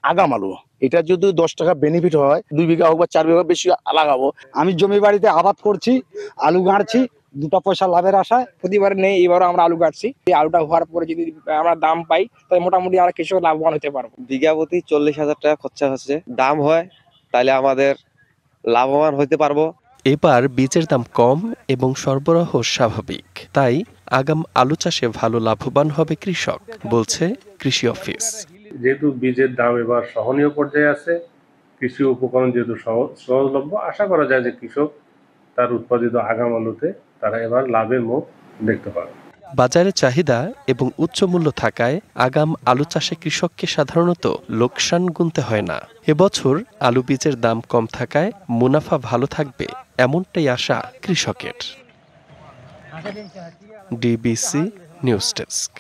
আগাম আলু, এটা যদি 10 টাকা বেনিফিট হয় 2 বিঘা হোক বা 4 বিঘা বেশি লাগাবো। আমি জমি বাড়িতে আবাদ করছি, আলু গাঁড়ছি, 2টা পয়সা লাভের আশায়। প্রতিবার নেই, এবারও আমরা আলু কাটছি। এই আলুটা হওয়ার পরে যদি আমরা দাম পাই তাহলে মোটামুটি আমরা কৃষক লাভবান হতে পারবো। বিঘা প্রতি 40,000 টাকা খরচা হচ্ছে, দাম হয় তাহলে আমাদের লাভবান হতে পারবো। এবার বীজের দাম কম এবং সরবরাহ স্বাভাবিক, তাই আগাম আলু চাষে ভালো লাভবান হবে কৃষক, বলছে কৃষি অফিস। যেহেতু বীজের দাম এবার সহনীয় পর্যায়ে আছে, কৃষি উপকরণ যেহেতু সহজলভ্য, আশা করা যায় যে কৃষক তার উৎপাদিত আগাম আলুতে তারা এবার লাভের মুখ দেখতে পাবে। বাজারে চাহিদা এবং উচ্চ মূল্য থাকায় আগাম আলু চাষে কৃষককে সাধারণত লোকসান গুনতে হয় না। এবছর আলু বীজের দাম কম থাকায় মুনাফা ভালো থাকবে, এমনটাই আশা কৃষকের। DBC news desk.